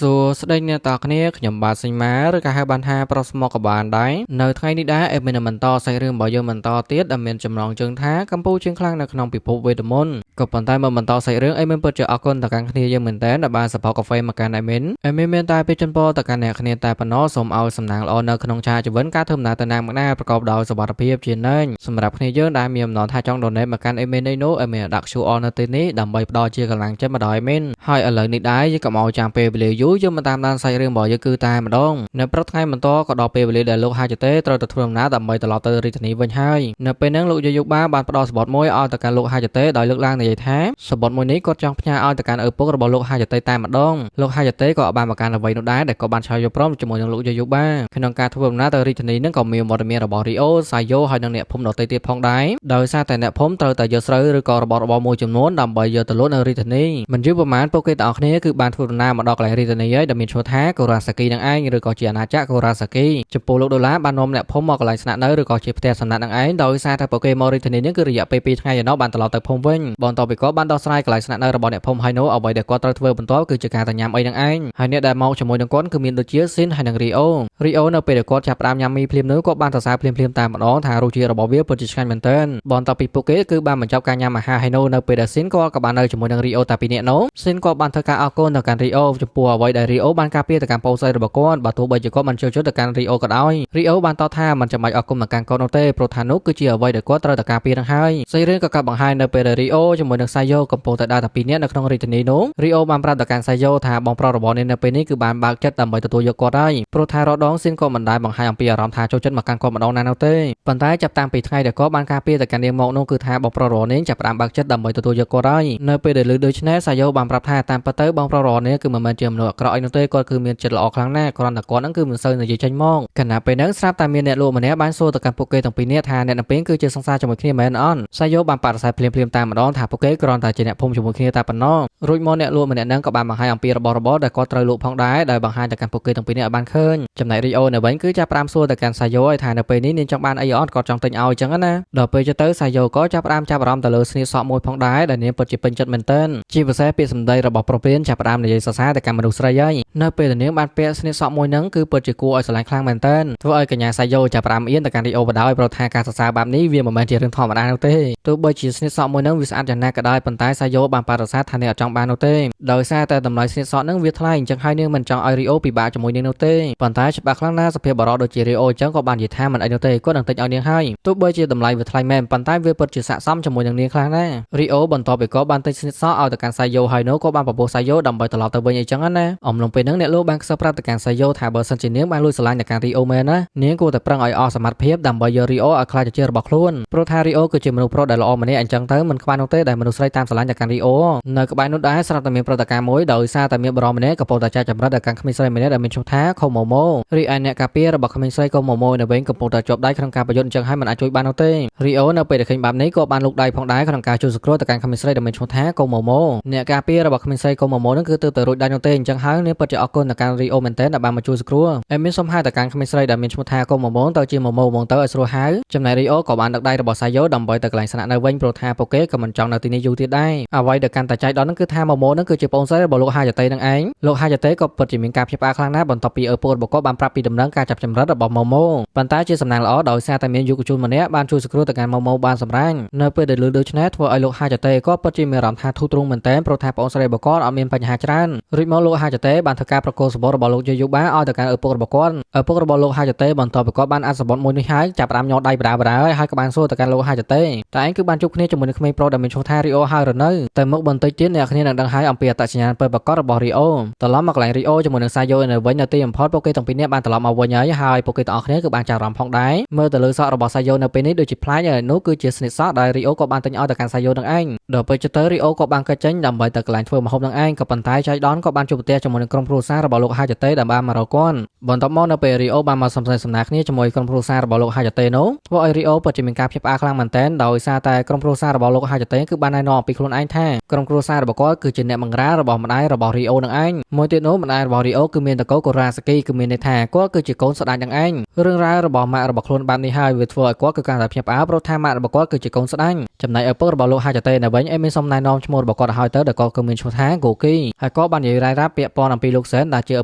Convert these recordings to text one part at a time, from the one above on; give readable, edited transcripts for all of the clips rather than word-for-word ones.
សួស្តីអ្នកទាំងគ្នាខ្ញុំបាទសេងម៉ាឬក៏ហៅបានថាប្រុសស្មុកក៏បានដែរនៅថ្ងៃនេះដែរអេមិនបន្តសាច់រឿងរបស់យើងបន្តទៀតដែលមានចំណងជើងថាកម្ពុជាជាងខ្លាំងនៅក្នុងពិភពវេទមន្តក៏ប៉ុន្តែមកបន្តសាច់រឿងអេមិនពិតជាអរគុណទៅកាន់គ្នាយើងមែនតើដែលបានសភៅកាហ្វេមកកាន់អេមិនមានតែពេលជូនពរទៅកាន់អ្នកគ្នាតែប៉ុណ្ណោះសូមឲ្យសំណាងល្អនៅក្នុងឆាជីវិតការធ្វើដំណើរទៅណាមកណាប្រកបដោយសុវត្ថិភាពជានិច្ចសម្រាប់គ្នាយើងដែលមានអំណរថាចង់ donate មកកាន់អេមិនឯនោះអេមិនដាក់ QR នៅទីនេះដើម្បីផ្ដល់ជាកម្លាំងចិត្តមកដល់អេមិនហើយឥឡូវនេះដែរយើងក៏មកចាំពេលវេលាយូរយើងមកតាមដានសាច់រឿងរបស់យើងគឺតែម្ដងនៅព្រឹកថ្ងៃបន្តក៏ដល់ពេលវេលាដែលលោកហាជតេត្រូវទៅធ្វើដំណើរដើម្បីត្រឡប់ទៅរាជធានីវិញហើយនៅពេលហ្នឹងលោកយាយយុបាបានផ្ដល់សម្បត្តិមួយឲ្យទៅកាន់លោកហាជតេដោយលើកឡើងនិយាយថាសម្បត្តិមួយនេះគាត់ចង់ផ្ញើឲ្យទៅកាន់ឪពុករបស់លោកហាជតេតែម្ដងលោកហាជតេក៏បានមកកាន់អ្វីនោះដែរដែលក៏បានឆ្លើយយកព្រមជាមួយនឹងលោកយាយយុបាក្នុងការធ្វើដំណើរទៅរាជធានីហ្នឹងក៏មានវត្តមានរបស់រីអូសាយ៉ូហើយនិងអ្នកភូមិដទៃទៀតផងដែរដោយសារតែអ្នកភូមិត្រូវតែយកស្រូវឬក៏របស់របរមួយចំនួនដើម្បីយកទៅលក់នៅរាជធានីមិនយូរប្រហែលពួកគេទាំងអស់គ្នាគឺបានធ្វើដំណើរមកដល់កន្លែងរាជធានីហើយដែលមានឈ្មោះថាកូរ៉ាសាគីនឹងឯងឬក៏ជាអាណាចក្រកូរ៉ាសាគីចំពោះលោកដុល្លារបាននាំអ្នកភូមិមកកន្លែងស្នាក់នៅឬក៏ជាផ្ទះសំណាក់នឹងឯងដោយសារតែពួកគេមករាជធានីនេះគឺរយៈពេល2ថ្ងៃឯណោះបានត្រឡប់ទៅភូមិវិញបន្ទាប់ពីគាត់បានដោះស្រាយកន្លែងស្នាក់នៅរបស់អ្នកភូមិហើយនោះអ្វីដែលគាត់ត្រូវធ្វើបន្ទាប់គឺជាការទៅញ៉ាំអីនឹងឯងហើយអ្នកដែលមកជាមួយនឹងគាត់គឺមានដូចជាស៊ីនហើយនិងរីអូនៅពេលដែលគាត់ចាប់ផ្ដើមញ៉ាំមីភ្លាមនោះគាត់បានសរសើរភ្លាមតែម្ដងថារសជាតិរបស់វាពិតជាឆ្ងាញ់មែនទែនបន្ទាប់ពីពួកគេគឺបានបញ្ចប់ការញ៉ាំអាហារហើយនោះនៅពេលដែលស៊ីនគាត់ក៏បាននៅជាមួយនឹងរីអូតែពីរនាក់នោះស៊ីនគាត់បានធ្វើការអរគុណទៅកាន់រីអូចំពោះអ្វីដែលរីអូបានការពារទៅកាន់ប្អូនស្រីរបស់គាត់បើទោះបីជាគាត់មិនចូលចិត្តទៅកាន់រីអូក៏ដោយរីអូបានតបថាមិនចាំបាច់អរគុណមកកាន់គាត់នោះទេព្រោះថានោះគឺជាអ្វីដែលគាត់ត្រូវតែការពារនឹងហើយសាច់រឿងក៏កាត់បង្ហាញនៅពេលដែលរីអូជាមួយនឹងសាយ៉ូកំពុងតែដើរតែពីរនាក់នៅក្នុងរាជធានីនោះរីអូបានប្រាប់ទៅកាន់សាយ៉ូថាបងប្រុសរបស់នាងនៅពេលនេះគឺបានបើកចិត្តដើម្បីទទួលយកគាត់ហើយព្រោះថារដងស៊ីនក៏មិនដែលបង្ហាញអំពីអារម្មណ៍ថាចូលចិត្តមកកាន់គាត់ម្ដងណានោះទេប៉ុន្តែចាប់តាំងពីថ្ងៃដែលគាត់បានការពារទៅកាន់នាងមកនោះគឺថាបងប្រុសរបស់នាងចាប់ផ្ដើមបើកចិត្តដើម្បីទទួលយកគាត់ហើយនៅពេលដែលឮដូច្នេះសាយ៉ូបានប្រាប់ថាតាមពិតទៅបងប្រុសរបស់នាងគឺមិនមែនជាមនុស្សអាក្រក់អីនោះទេគាត់គឺមានចិត្តល្អខ្លាំងណាស់គ្រាន់តែគាត់ហ្នឹងគឺមិនសូវនិយាយចេញមកខណៈពេលហ្នឹងស្រាប់តែមានអ្នកលក់ម្នាក់បានសួរទៅកាន់ពួកគេទាំងពីរនាក់ថាអ្នកនៅពេលគឺជាសង្សារជាមួយគ្នាមែនអត់សាយ៉ូបានបដិសេធភ្លាមតែម្ដងថាពួកគេគ្រាន់តែជាអ្នកភូមិជាមួយគ្នាតែប៉ុណ្ណោះរួចមកអ្នកលក់ម្នាក់ហ្នឹងក៏បានបង្ហាញអំពីរបស់របរដែលគាត់ត្រូវលក់ផងដែរដោយបង្ហាញទៅកាន់ពួកគេទាំងពីរនាក់ឲ្យបានឃើញចំណែករីអូនៅវិញគឺចាប់ផ្ដើមសួរទៅកាន់សាយ៉ូឲ្យថានៅពេលនេះនាងចង់បានអីអត់គាត់ចង់ទិញឲ្យអញ្ចឹងណាដល់ពេលទៅសាយ៉ូក៏ចាប់ផ្ដើមចាប់អារម្មណ៍ទៅលើស្នៀតសក់មួយផងដែរដែលនាងពិតជាពេញចិត្តមែនទែនជាពិសេសពាក្យសម្ដីរបស់ប្រុសព្រានចាប់ផ្ដើមនិយាយសរសើរទៅកាន់មនុស្សស្រីហើយនៅពេលដែលនាងបានពាក់ស្នៀតសក់មួយហ្នឹងគឺពិតជាគួរឲ្យស្រឡាញ់ខ្លាំងមែនទែនធ្វើឲ្យកញ្ញាសាយ៉ូចាប់ផ្ដើមអៀនទៅកាន់រីអូបដោយព្រោះថាការសរសើរបែបនេះវាមិនមែនជារឿងធម្មតានោះទេទោះបីជាស្នៀតសក់មួយហ្នឹងវាស្អាតយ៉ាងណាក៏ដោយប៉ុន្តែសាយ៉ូបានបដិសេធថានាងអត់ចង់បាននោះទេដោយសារតែតម្លៃស្នៀតសក់ហ្នឹងវាថ្លៃអញ្ចឹងហើយនាងមិនចង់ឲ្យរីអូពិបាកជាមួយនាងនោះទេប៉ុន្តែច្បាស់ខ្លាំងណាស់សភាពបរិបទដូចជារីអូអញ្ចឹងក៏បាននិយាយថាមិនអីនោះទេគាត់នឹងទិញឲ្យនាងហើយទោះបីជាតម្លៃវាថ្លៃមែនប៉ុន្តែវាពិតជាស័ក្តិសមជាមួយនឹងនាងខ្លាំងណាស់រីអូបន្ទាប់ពីគាត់បានទិញស្នៀតសក់ឲ្យទៅកាន់សាយ៉ូហើយនោះក៏បានប្រពោសសាយ៉ូដើម្បីត្រឡប់ទៅវិញអីចឹងណាអំឡុងពេលហ្នឹងអ្នកលោកបានខ្សឹបប្រាប់ទៅកាន់សាយ៉ូថាបើសិនជានាងបានលួចស្រឡាញ់ទៅកាន់រីអូមែនណានាងគួរតែប្រឹងឲ្យអស់សមត្ថភាពដើម្បីយករីអូឲ្យក្លាយជារបស់ខ្លួនព្រោះថារីអូគឺជាមនុស្សប្រុសដែលល្អម្នាក់អញ្ចឹងទៅមិនខ្វះនោះទេដែលមនុស្សស្រីតាមស្រឡាញ់ទៅកាន់រីអូនៅក្បែរនោះដែរស្រាប់តែមានព្រឹត្តិការណ៍មួយដោយសារតែមានបរិមម្នាក់កំពុងតែចែកចម្រិតទៅកាន់ក្មេងស្រីម្នាក់ដែលមានឈ្មោះថាខូម៉ូម៉ូរីឯអ្នកការពាររបស់ក្មេងស្រីខូម៉ូម៉ូនៅវិញកំពុងតែជាប់ដៃក្នុងការប្រយុទ្ធអញ្ចឹងហើយមិនអាចជួយបាននោះទេរីអូនៅពេលដែលឃើញបែបនេះក៏បានលូកដៃផងដែរក្នុងការជួយសង្គ្រោះទៅកាន់ក្មេងស្រីដែលមានឈ្មោះថាកូម៉ូម៉ូអ្នកការពាររបស់ក្មេងស្រីកូម៉ូម៉ូនឹងគឺទើបតែរួចដៃនោះទេអញ្ចឹងហើយនាងពិតជាអរគុណទៅកាន់រីអូមែនទែនដែលបានមកជួយសង្គ្រោះហើយមានសុំហៅទៅកាន់ក្មេងស្រីដែលមានឈ្មោះថាកូម៉ូម៉ូទៅជាម៉ូម៉ូហ្មងទៅឲ្យស្រួលហៅចំណែករីអូក៏បានដឹកដៃរបស់សាយ៉ូដើម្បីទៅកន្លែងស្នាក់នៅវិញព្រោះថាពួកគេក៏មិនចង់នៅទីនេះយូរទៀតដែរអ្វីដែលកាន់តែចៃដន្យនឹងគឺថាម៉ូម៉ូនឹងគឺជាប្អូនស្រីរបស់លោកហាជតេនឹងឯងលោកហាជតេក៏ពិតជាមានការភ្ញាក់ផ្អើលខ្លាំងណាស់បន្ទាប់ពីឪពុករបស់គាត់បានប្រាប់ពីដំណឹងការចាប់ចម្រិតរបស់ម៉ូម៉ូប៉ុន្តែជាសំណាងល្អដោយសារតែមានយុវជនម្នាក់បានជួយសង្គ្រោះទៅកាន់ម៉ូម៉ូបានសម្រាញ់នៅពេលដែលឮដូច្នេះធ្វើឲ្យលោកហាជតេក៏ពិតជាមានអារម្មណ៍ថាធូរទ្រូងមែនទែនព្រោះថាប្អូនស្រីរបស់គាត់អត់មានបញ្ហាច្រើនរួចមកលោកហាជតេបានធ្វើការប្រកល់សម្បត្តិរបស់លោកយាយយុបាឲ្យទៅកាន់ឪពុករបស់គាត់ឪពុករបស់លោកហាជតេបន្ទាប់ពីគាត់បានអានសម្បត្តិមួយនេះហើយចាប់ផ្ដើមញ័រដៃបដាហើយក៏បានសួរទៅកាន់លោកហាជតេតែឯងគឺបានជួបគ្នាជាមួយនឹងក្មេងប្រុសដែលមានឈ្មោះថារីអូហើយឬនៅតែមុខបន្តិចទៀតអ្នកគ្នានឹងដឹងហើយអំពីអត្តសញ្ញាណពិតប្រាកដរបស់រីអូត្រឡប់មកកន្លែងរីអូជាមួយនឹងសាយ៉ូនៅវិញនៅទីបំផុតពួកគេទាំងពីរនាក់បានត្រឡប់មកវិញហើយពួកគេទាំងអស់គ្នាគឺបានចាប់អារម្មណ៍ផងដែរមើលទៅលើសក់របស់សាយ៉ូនៅពេលនេះដូចជាប្លែកហើយនោះគឺជាស្និតសក់ដែលរីអូក៏បានទិញឲ្យទៅកាន់សាយ៉ូនឹងឯងដល់ពេលទៅរីអូក៏បានកិច្ចចេញដើម្បីទៅកន្លែងធ្វើម្ហូបនឹងឯងក៏ប៉ុន្តែចៃដនក៏បានជួបប្រទះជាមួយនឹងក្រុមគ្រួសាររបស់លោកហាជតេដែលបានមករកគាត់បន្ទាប់មកនៅពេលរីអូបានមកសំសាសំណាគ្នាជាមួយក្រុមគ្រួសាររបស់លោកហាជតេនោះធ្វើឲ្យរីអូពិតជាមានការភ្ញាក់ផ្អើលខ្លាំងមែនទែនដោយសារតែក្រុមគ្រួសាររបស់លោកហាជតេគឺបានណែនាំអំពីខ្លួនឯងថាក្រុមគ្រួសាររបស់គាត់គឺជាអ្នកបង្រារបស់ម្ដាយរបស់រីអូនឹងឯងមួយទៀតនោះម្ដាយរបស់រីអូគឺមានតកូកូរ៉ាសាគីគឺមានន័យថាគាត់គឺជាកូនស្ដេចនឹងឯងរឿងរ៉ាវរបស់ម៉ាក់របស់ខ្លួនបែបនេះហើយវាធ្វើឲ្យគាត់គឺកាន់តែភ្ញាក់ផ្អើលព្រោះថាម៉ាក់របស់គាត់គឺជាកូនស្ដេចចំណែកឪពុករបស់លោកហាជតេនៅវិញមានសំណែនាំឈ្មោះរបស់គាត់ឲ្យទៅដែលគាត់គឺមានឈ្មោះថាគូគីហើយក៏បាននិយាយរ៉ាយរ៉ាប់ពាក់ព័ន្ធអំ ពីលោកសែនដែលជាឪ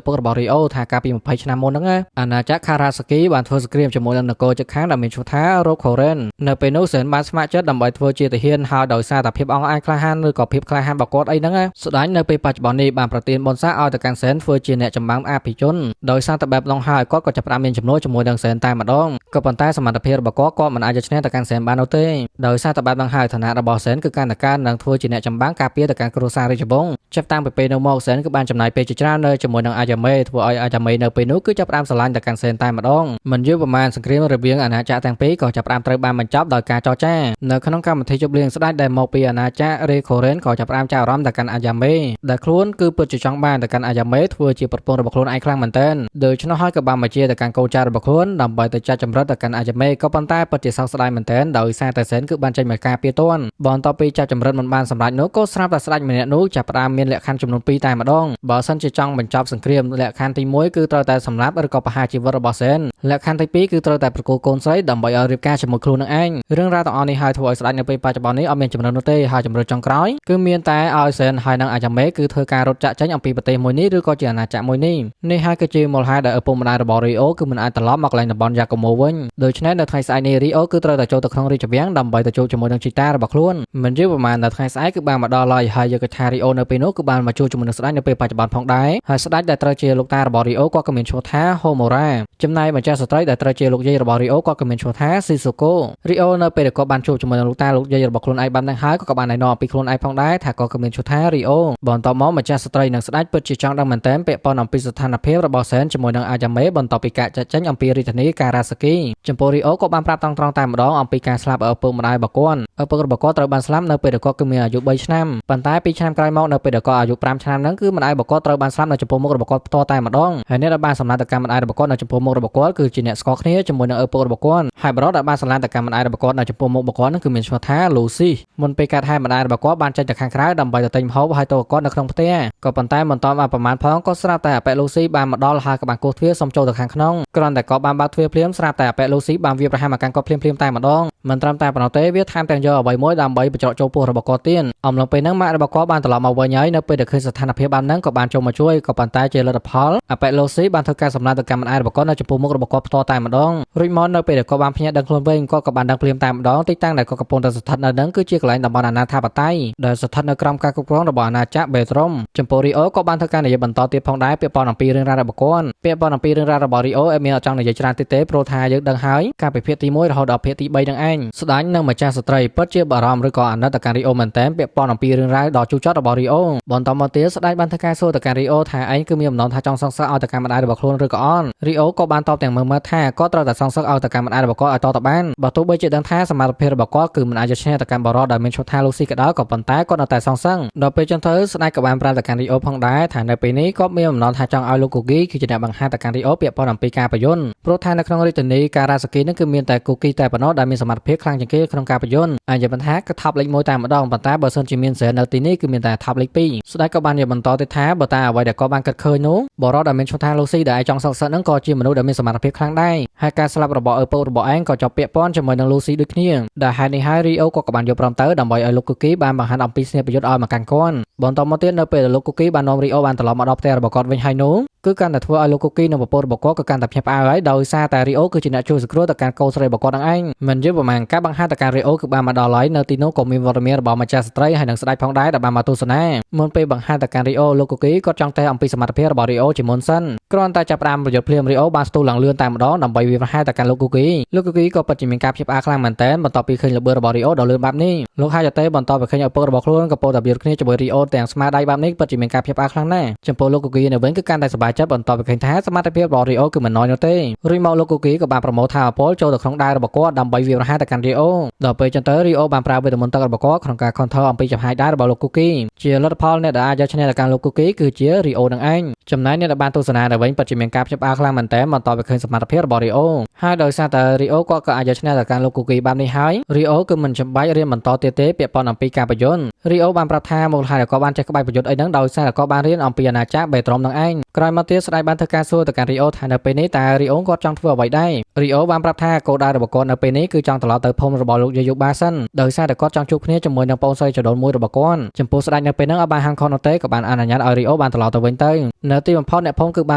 ពុករបស់រីអូថាកាលពី20ឆ្នាំមុនហ្នឹងអាណាចក្រខារ៉ាសាគីបានធ្វើសង្គ្រាមជាមួយនឹងនគរជិតខាងដែលមានឈ្មោះថារ៉ូខូរ៉េននៅពេលនោះសែនបានស្ម័គ្រចិត្តដើម្បីធ្វើជាទាហានហើយដោយសារតែភាពអង់អាចក្លាហានឬក៏ភាពក្លាហានរបស់គាត់អីហ្នឹងស្ដេចនៅពេលបច្ចុប្បន្ននេះបានប្រទានបុណ្យស័ក្តិឲ្យទៅកាន់សែនធ្វើជាអ្នកចម្បាំងអភិជនដោយសារតែបែបឡងហើយគាត់ក៏ចាប់ផ្ដើមមានចំនួនជាមួយនឹងសែនតែម្ដងក៏ប៉ុន្តែសមត្ថភាពរបស់គាត់មិនអាចយកឈ្នះទៅកាន់សែនបាននោះទេដោយសារតែបែបឡងហើយឋានៈរបស់សែនគឺកាន់តែកើនឡើងធ្វើជាអ្នកចម្បាំងការពារទៅកាន់គ្រួសាររាជវង្សចាប់តាំងពីពេលនោះមកសែនគឺបានចំណាយពេលជាច្រើននៅជាមួយនឹងអាយ៉ាមេធ្វើឲ្យអាយ៉ាមេនៅពេលនោះគឺចាប់ផ្ដើមស្រឡាញ់ទៅកាន់សែនតែម្ដងមិនយូរប្រហែលសង្គ្រាមរវាងអាណាចក្រទាំងពីរក៏ចាប់ផ្ដើមត្រូវបានបញ្ចប់ដោយការចរចានៅក្នុងកម្មវិធីជប់លៀងស្ដេចដែលមកពីអាណាចក្ររេខូរ៉េនក៏ចាប់ផ្ដើមចាប់អារម្មណ៍ទៅកាន់អាយ៉ាមេដែលខ្លួនគឺពិតជាចង់បានទៅកាន់អាយ៉ាមេធ្វើជាប្រពន្ធរបស់ខ្លួនឯងខ្លាំងមែនទែនដូច្នោះហើយក៏បានបញ្ជាទៅកាន់កូនចៅរបស់ខ្លួនដើម្បីទៅចាត់ចម្រិតទៅកាន់អាយ៉ាមេក៏ប៉ុន្តែពិតជាសោកស្ដាយមែនទែនដោយសារតែសែនគឺបានចេញមកការពារទាន់បន្ទាប់ពីចាត់ចម្រិតមិនបានសម្រេចនោះក៏ស្រាប់តែស្ដេចម្នាក់នោះចាប់ផ្ដើមមានលក្ខខណ្ឌចំនួន2តែម្ដងបើសិនជាចង់បញ្ចប់សង្គ្រាមលក្ខខណ្ឌទី1គឺត្រូវតែសម្លាប់ឬក៏ប្រហារជីវិតរបស់សែនលក្ខខណ្ឌទី2គឺត្រូវតែប្រគល់កូនស្រីដើម្បីឲ្យរៀបការជាមួយខ្លួននឹងឯងរឿងរ៉ាវទាំងអស់នេះហើយធ្វើឲ្យស្ដេចនៅពេលបច្ចុប្បន្ននេះអត់មានចំណុចនោះទេហើយចំណុចចុងក្រោយគឺមានតែឲ្យសែនហើយនឹងអាយ៉ាមេគឺធ្វើការរត់ចាក់ចេញអំពីប្រទេសមួយនេះឬក៏ជាអាណាចក្រមួយនេះហើយគឺជាមូលហេតុដែលឪពុកម្ដាយរបស់រីអូគឺមិនអាចត្រឡប់មកកន្លែងតំបន់យ៉ាកូម៉ូវិញដូច្នេះនៅថ្ងៃស្អែកនេះរីអូគឺត្រូវតែចូលទៅក្នុងរាជវាំងដើម្បីទៅជួបជាមួយនឹងជីតារបស់ខ្លួនមិនយូរប្រហែលដល់ថ្ងៃស្អែកគឺបានមកដល់ហើយយកថារីអូនៅពេលនោះគឺបានមកជួបជាមួយនឹងស្ដេចនៅពេលបច្ចុប្បន្នផងដែរហើយស្ដេចដែលត្រូវជាលោកតារបស់រីអូគាត់ក៏មានឈ្មោះថាហូម៉ូរ៉ាចំណែកម្ចាស់ស្ត្រីដែលត្រូវជាលោកយាយរបស់រីអូគាត់ក៏មានឈ្មោះថាស៊ីសូកូរីអូនៅពេលដែលគាត់បានជួបជាមួយនឹងលោកតាលោកយាយរបស់ខ្លួនឯងបានដឹងហើយក៏បានណែនាំអំពីខ្លួនឯងផងដែរថាគាត់ក៏មានឈ្មោះថារីអូបន្ទាប់មកម្ចាស់ស្ត្រីនិងស្ដេចពិតជាចង់ដឹងមែនទែនពាក់ព័ន្ធអំពីស្ថានភាពរបស់សែនជាមួយនឹងអាយ៉ាមេបន្ទាប់ពីការចាត់ចែងអំពីរាជធានីការ៉ាសាគីចំពោះរីអូក៏បានប្រាប់ត្រង់ៗតែម្ដងអំពីការស្លាប់ឪពុកម្ដាយរបស់គាត់ឪពុករបស់គាត់ត្រូវបានស្លាប់នៅពេលដែលគាត់គឺមានអាយុ3ឆ្នាំប៉ុន្តែ2ឆ្នាំក្រោយមកនៅពេលដែលគាត់អាយុ5ឆ្នាំហ្នឹងគឺម្ដាយរបស់គាត់ត្រូវបានស្លាប់នៅចំពោះមុខរបស់គាត់ផ្ទាល់តែម្ដងហើយអ្នកដែលបានសម្លាប់ទៅកាន់ម្ដាយរបស់គាត់នៅចំពោះមុខរបស់គាត់គឺជាអ្នកស្គាល់គ្នាជាមួយនឹងឪពុករបស់គាត់ហើយបរិបទដែលបានសម្លាប់ទៅកាន់ម្ដាយរបស់គាត់នៅចំពោះមុខរបស់គាត់ហ្នឹងគឺមានឈ្មោះថាលូស៊ីមុនពេលកាត់ហើយម្ដាយរបស់គាត់បានចេញទៅខាងក្រៅដើម្បីទៅទិញម្ហូបហើយទៅគាត់នៅក្នុងផ្ទះក៏ប៉ុន្តែមិនទាន់បានប្រមាណផងក៏ស្រាប់តែអាប៉ែលូស៊ីបានមកដល់ហើយក៏បានគោះទ្វារសុំចូលទៅខាងក្នុងគ្រាន់តែគាត់បានបើកទ្វារភ្លាមស្រាប់តែអាប៉ែលូស៊ីបានវាយប្រហារមកកាន់គាត់ភ្លាមតែម្ដងមិនត្រឹមតែប៉ុណ្ណោះទេវាថែមទាំងយកអ្វីមួយដើម្បីបញ្ច្រកចូលពោះរបស់គាត់ទៀតអំឡុងពេលហ្នឹងម៉ាក់របស់គាត់បានត្រឡប់មកវិញហើយនៅពេលដែលឃើញស្ថានភាពបានហ្នឹងក៏បានចូលមកជួយក៏ប៉ុន្តែជាលទ្ធផលអាប៉ែលូស៊ីបានធ្វើការសម្លាប់ទៅកាន់ម្ដាយរបស់គាត់នៅចំពោះមុខរបស់គាត់ផ្ទាល់តែម្ដងរួចមកនៅពេលដែលគាត់បានភ្ញាក់ដឹងខ្លួនវិញគាត់ក៏បានដឹងភ្លាមតែម្ដងទីតាំងដែលគាត់កំពុងតែស្ថិតនៅហ្នឹងគឺជាកន្លែងតំបន់អាណាធិបតេយ្យដែលស្ថិតនៅក្រោមការគ្រប់គ្រងរបស់អាណាចក្របេត្រុំចំពោះរីអូក៏បានធ្វើការនិយាយបន្តទៀតផងដែរពាក់ព័ន្ធអំពីរឿងរ៉ាវរបស់គាត់ពាក់ព័ន្ធអំពីរឿងរ៉ាវរបស់រីអូមានអត់ចង់និយាយច្រើនទៀតទេព្រោះថាយើងដឹងហើយការពិភាក្សាទី1រហូតដល់ភាគទី3នឹងឯងស្ដេចនិងម្ចាស់ស្ត្រីពិតជាបារម្ភឬក៏អាណិតទៅកាន់រីអូមែនទែនពាក់ព័ន្ធអំពីរឿងរ៉ាវដ៏ជូរចត់របស់រីអូបន្តមកទៀតស្ដេចបានធ្វើការសួរទៅកាន់រីអូថាឯងគឺមានបំណងថាចង់សងសឹកឲ្យទៅកាន់ម្ដាយរបស់ខ្លួនឬក៏អត់រីអូក៏បានតបទាំងមើលថាគាត់ត្រូវតែសងសឹកឲ្យទៅកាន់ម្ដាយរបស់គាត់ឲ្យតទៅបានបើទោះបីជាដឹងថាសមត្ថភាពរបស់គាត់គឺមិនអាចយកឈ្នះទៅកាន់បរិបទដែលមានឈ្មោះថាលូស៊ីក៏ដោយក៏ប៉ុន្តែគាត់នៅតែសងសឹកដល់ពេលចឹងទៅស្ដេចក៏បានប្រាប់ទៅកាន់រីអូផងដែរថានៅពេលនេះគាត់មានបំណងថាចង់ឲ្យលោកគូគីគឺជាអ្នកបង្ហាញទៅកាន់រីអូពាក់ព័ន្ធអំពីការប្រយុទ្ធព្រោះថានៅក្នុងរាជធានីការ៉ាសាគីនឹងគឺមានតែគូគីតែប៉ុណ្ណោះដែលមានសមត្ថភាពខ្លាំងជាងគេក្នុងការប្រយុទ្ធអាចនិយាយថាគឺថប់លេខ1តែម្ដងប៉ុន្តែបើសិនជាមានសែននៅទីនេះគឺមានតែថប់លេខ2ស្ដេចក៏បាននិយាយបន្តទៀតថាបើតែអ្វីដែលគាត់បានគិតឃើញនោះបរិបទដែលមានឈ្មោះថាលូស៊ីដែលឯងចង់សងសឹកនឹងក៏ជាមនុស្សដែលមានសមត្ថភាពខ្លាំងដែរហើយការស្លាប់របស់ឪពុករបស់ឯងក៏ជាប់ពាក់ព័ន្ធជាមួយនឹងលូស៊ីដូចគ្នាដែលហេតុនេះហើយរីអូក៏បានយកព្រមទៅដើម្បីឲ្យលោកគូគីបានបង្ហាញអំពីស្នេហ៍ប្រយុទ្ធឲ្យមកកាន់គាត់បន្តមកទៀតនៅពេលដែលលោកគូគីបាននាំរីអូបានត្រឡប់មកដល់ផ្ទះរបស់គាត់វិញហើយនោះគឺកាន់តែធ្វើឲ្យលោកគូគីនិងប្រពន្ធរបស់គាត់ក៏កាន់តែភ្ញាក់ផ្អើលហើយដោយសារតែរីអូគឺជាអ្នកជួយសង្គ្រោះទៅកាន់កូនស្រីរបស់គាត់នឹងឯងមិនយូរប្រហែលការបង្ហាញទៅកាន់រីអូគឺបានមកដល់ហើយនៅទីនោះក៏មានវត្តមានរបស់ម្ចាស់ស្ត្រីហើយនិងស្ដេចផងដែរដែលបានមកទស្សនាមុនពេលបង្ហាញទៅកាន់រីអូលោកគូគីគាត់ចង់តេស្តអំពីសមត្ថភាពរបស់រីអូជាមុនសិនគ្រាន់តែចាប់ផ្ដើមប្រយុទ្ធភ្លាមរីអូបានស្ទុះឡើងលឿនតែម្ដងដើម្បីវាយប្រហារទៅកាន់លោកគូគីក៏ពិតជាមានការភ្ញាក់ផ្អើលខ្លាំងមែនទែនបន្ទាប់ពីឃើញល្បឿនរបស់រីអូដ៏លឿនបែបនេះលោកហាយតេបន្តពីឃើញឪពុករបស់ខ្លួនកំពុងតែប្រយុទ្ធគ្នាជាមួយរីអូទាំងស្មារតីបែបនេះពិតជាមានការភ្ញាក់ផ្អើលខ្លាំងណាស់ចំពោះលោកគូគីនៅវិញគឺកាន់តែសប្បាយចិត្តបន្ទាប់ពីឃើញថាសមត្ថភាពរបស់រីអូគឺមិនណយនោះទេរួចមកលោកគូគីក៏បានប្រមូលថាអពលចូលទៅក្នុងដៃរបស់គាត់ដើម្បីវាយប្រហារទៅកាន់រីអូដល់ពេលចឹងទៅរីអូបានប្រើវេទមន្តទឹករបស់គាត់ក្នុងការខនថើអំពីចំហាយដៃរបស់លោកគូគីជាលទ្ធផលអ្នកដែលអាចយកឈ្នះទៅកាន់លោកគូគីគឺជារីអូនឹងឯងចំណែកអ្នកដែលបានទស្សនានៅវិញពិតជាមានការភ្ញាក់ផ្អើលខ្លាំងមែនទែនបន្ទាប់ពីឃើញសមត្ថភាពរបស់រីអូហើយដោយសារតែរីអូគាត់ក៏អាចយកឈ្នះទៅកាន់លោកគូគីបែបនេះហើយរីអូគឺមិនចាំបាច់រៀនបន្តទៀតទេពាក់ព័ន្ធអំពីការប្រយុទ្ធរីអូបានប្រាប់ថាមូលហេតុដែលគាត់បានចេះក្បាច់ប្រយុទ្ធអីហ្នឹងដោយសារតែគាត់បានរៀនអំពីអាណាចក្របេត្រុំនឹងឯងក្រោយមកទៀតស្ដេចបានធ្វើការសួរទៅកាន់រីអូថានៅពេលនេះតើរីអូគាត់ចង់ធ្វើអ្វីដែររីអូបានប្រាប់ថាគោលដៅរបស់គាត់នៅពេលនេះគឺចង់ត្រឡប់ទៅភូមិរបស់លោកយាយូបាសិនដោយសារតែគាត់ចង់ជួបគ្នាជាមួយនឹងប្អូនស្រីចដូនមួយរបស់គាត់ចំពោះស្ដេច នៅពេលហ្នឹងអបានហាងខុសនោះទេក៏បានអនុញ្ញាតឲ្យរីអូបានត្រឡប់ទៅវិញទៅនៅទីបំផុតអ្នកភូមិគឺបា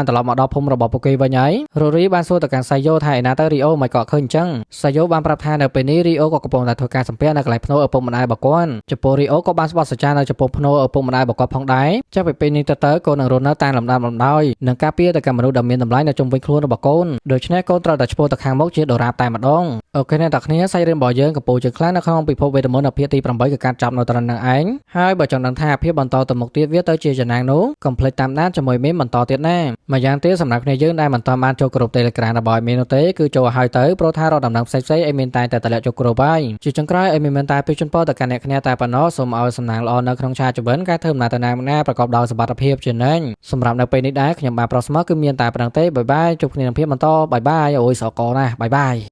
នត្រឡប់មកដល់ភូមិរបស់ពួកគេវិញហើយរូរីបានសួរទៅកាន់សៃយ៉ូថាឯណាទៅរីអូមិនក៏ឃើញអញ្ចឹងសៃយ៉ូបានប្រាប់ថានៅពេលនេះរីអូក៏កំពុងតែធ្វើការសំពះនៅកន្លែងភ្នូឪពុកម្ដាយរបស់គាត់ចំពោះរីអូក៏បានស្បត់សច្ចានៅចំពោះភ្នូឪពុកម្ដាយរបស់គាត់ផងដែរចាប់ពីពេលនេះទៅកូននឹងរស់នៅតាមលំដាប់លំដោយនិងការពារទៅកាន់មនុស្សដែលមានតម្លៃនៅជុំវិញខ្លួនរបស់កូនដូច្នេះកូនត្រូវតែឆ្ពោះទៅខាងមុខជាដរាបតែម្ដងអូខេអ្នកទាំងគ្នាសាច់រឿងរបស់យើងកំពុងជាខ្លាំងនៅក្នុងពិភពវេទមន្តនៅភាគទី8គឺការចាប់នៅត្រឹមនឹងឯងហើយបើចង់ដឹងថាភាពបន្តទៅមុខទៀតវាទៅជាយ៉ាងណានោះកុំភ្លេចតាមដានជាមួយមីមបន្តទៀតណាម្យ៉ាងទៀតសម្រាប់គ្នាយើងដែលមិនទាន់បានចូលក្រុម Telegram របស់មីនោះទេគឺចូលឲ្យទៅព្រោះថារកដំណឹងផ្សេងៗអេមីនតែតម្លាក់ចូលក្រុមហើយជាចុងក្រោយអេមីនមិនតែពីជូនពរទៅកាន់អ្នកគ្នាតែប៉ុណ្ណោះសូមឲ្យសំណាងល្អនៅក្នុងឆាជីវិតការធ្វើដំណើរទៅណាប្រកបដោយសុវត្ថិភាពជានិញសម្រាប់នៅពេលនេះដែរខ្ញុំបាទប្រុសស្មោះគឺមានតែប៉ុណ្្នឹងទេបាយបាយជួបគ្នានៅភាពបន្តបាយបាយអូយសកលណាស់បាយបាយ